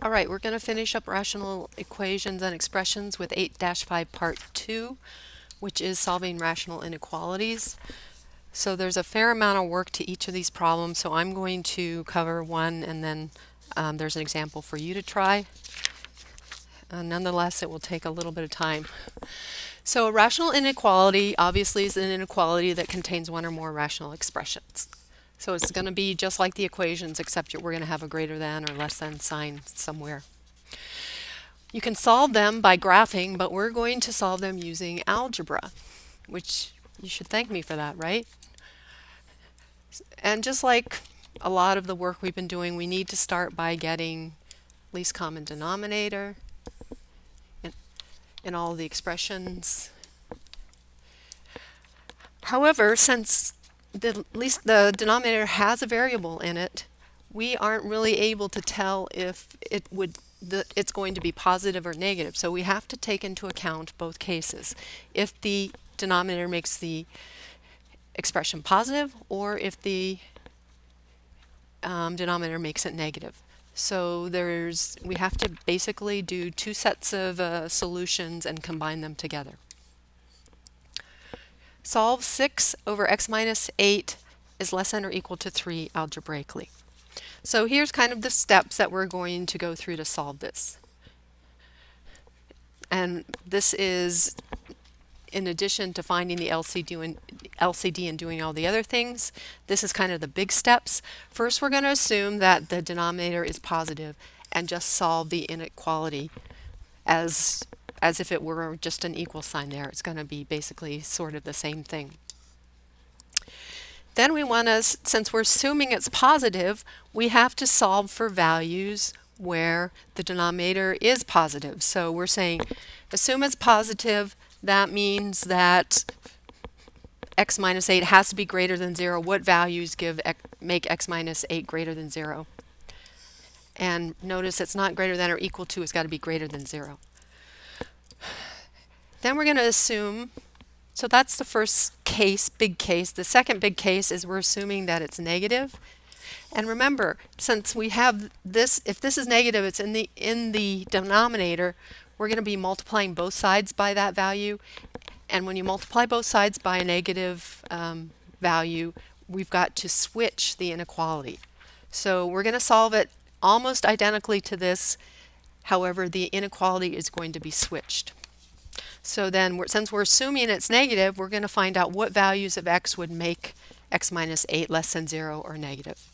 All right, we're going to finish up rational equations and expressions with 8-5 part 2, which is solving rational inequalities. So there's a fair amount of work to each of these problems, so I'm going to cover one and then there's an example for you to try. Nonetheless, it will take a little bit of time. So a rational inequality obviously is an inequality that contains one or more rational expressions. So it's going to be just like the equations, except we're going to have a greater than or less than sign somewhere. You can solve them by graphing, but we're going to solve them using algebra, which you should thank me for that, right? And just like a lot of the work we've been doing, we need to start by getting least common denominator in all of the expressions. However, since at least the denominator has a variable in it, we aren't really able to tell if it's going to be positive or negative. So we have to take into account both cases. If the denominator makes the expression positive or if the denominator makes it negative. So we have to basically do two sets of solutions and combine them together. Solve 6 over x minus 8 is less than or equal to 3 algebraically. So here's kind of the steps that we're going to go through to solve this. And this is in addition to finding the LCD and doing all the other things. This is kind of the big steps. First, we're going to assume that the denominator is positive and just solve the inequality as if it were just an equal sign there. It's going to be basically sort of the same thing. Then we want to, since we're assuming it's positive, we have to solve for values where the denominator is positive. So we're saying assume it's positive. That means that x minus 8 has to be greater than 0. What values make x minus 8 greater than 0? And notice it's not greater than or equal to, it's got to be greater than 0. Then we're going to assume, so that's the first case, big case. The second big case is we're assuming that it's negative. And remember, since we have this, if this is negative, it's in the denominator, we're going to be multiplying both sides by that value. And when you multiply both sides by a negative value, we've got to switch the inequality. So we're going to solve it almost identically to this. However, the inequality is going to be switched. So then, since we're assuming it's negative, we're going to find out what values of x would make x minus 8 less than 0 or negative.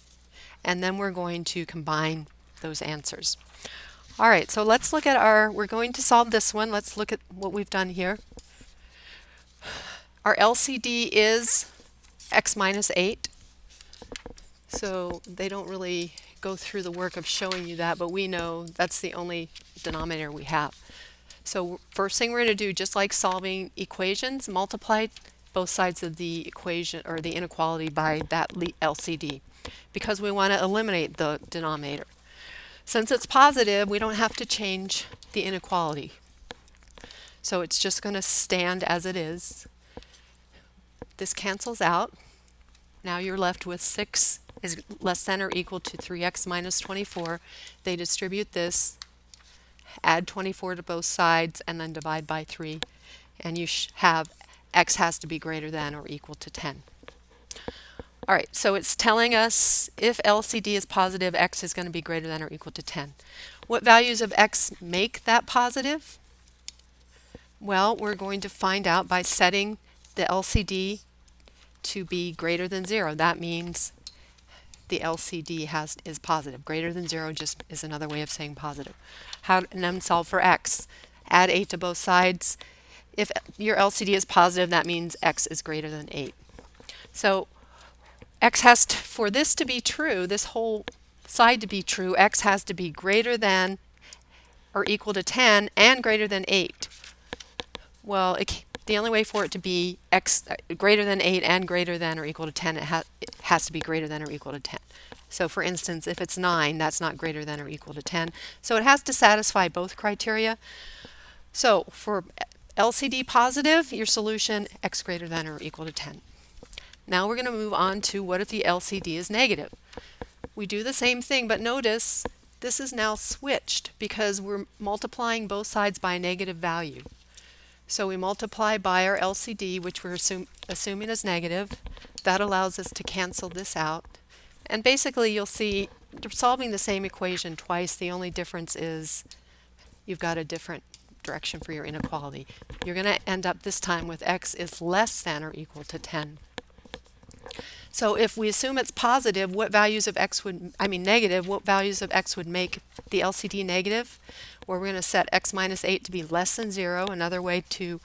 And then we're going to combine those answers. All right, so let's look at we're going to solve this one. Let's look at what we've done here. Our LCD is x minus 8. So they don't really go through the work of showing you that, but we know that's the only denominator we have. So first thing we're going to do, just like solving equations, multiply both sides of the equation or the inequality by that LCD because we want to eliminate the denominator. Since it's positive, we don't have to change the inequality. So it's just going to stand as it is. This cancels out. Now you're left with 6 is less than or equal to 3x minus 24. They distribute this, add 24 to both sides, and then divide by 3. And you have x has to be greater than or equal to 10. All right, so it's telling us if LCD is positive, x is going to be greater than or equal to 10. What values of x make that positive? Well, we're going to find out by setting the LCD to be greater than 0. That means the LCD is positive. Greater than 0 just is another way of saying positive. And then solve for x. Add 8 to both sides. If your LCD is positive, that means x is greater than 8. So x has to, for this to be true, this whole side to be true, x has to be greater than or equal to 10 and greater than 8. Well, the only way for it to be x greater than 8 and greater than or equal to 10, it has to be greater than or equal to 10. So for instance, if it's 9, that's not greater than or equal to 10. So it has to satisfy both criteria. So for LCD positive, your solution, x greater than or equal to 10. Now we're going to move on to what if the LCD is negative. We do the same thing, but notice this is now switched because we're multiplying both sides by a negative value. So we multiply by our LCD, which we're assuming is negative. That allows us to cancel this out. And basically you'll see you're solving the same equation twice. The only difference is you've got a different direction for your inequality. You're going to end up this time with x is less than or equal to 10. So if we assume it's positive, what values of x would, negative, what values of x would make the LCD negative? Well, we're going to set x minus 8 to be less than 0. Another way to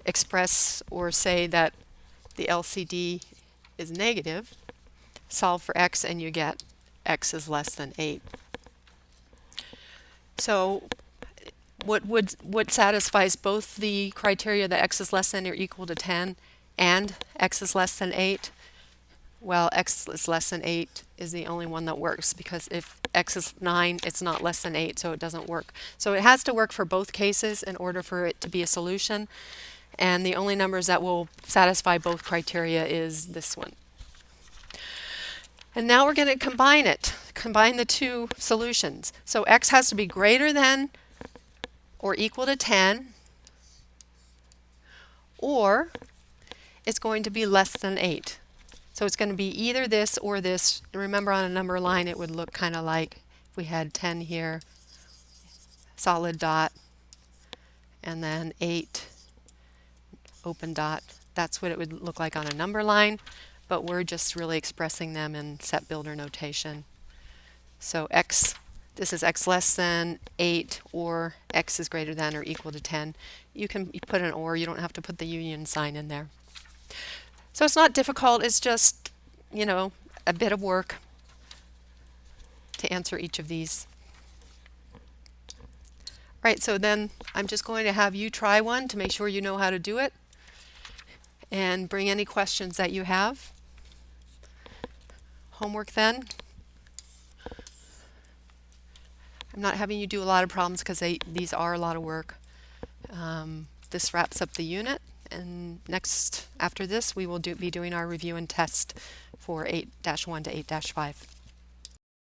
express or say that the LCD is negative, solve for x and you get x is less than 8. So what satisfies both the criteria that x is less than or equal to 10 and x is less than 8? Well, x is less than 8 is the only one that works, because if x is 9, it's not less than 8, so it doesn't work. So it has to work for both cases in order for it to be a solution, and the only numbers that will satisfy both criteria is this one. And now we're going to combine the two solutions. So x has to be greater than or equal to 10, or it's going to be less than 8. So it's going to be either this or this. Remember, on a number line it would look kind of like if we had 10 here, solid dot, and then 8, open dot. That's what it would look like on a number line, but we're just really expressing them in set builder notation. So this is x less than 8, or x is greater than or equal to 10. You can put an or, you don't have to put the union sign in there. So it's not difficult, it's just, a bit of work to answer each of these. Right, so then I'm just going to have you try one to make sure you know how to do it, and bring any questions that you have. Homework then. I'm not having you do a lot of problems because these are a lot of work. This wraps up the unit. And next, after this, we will be doing our review and test for 8-1 to 8-5.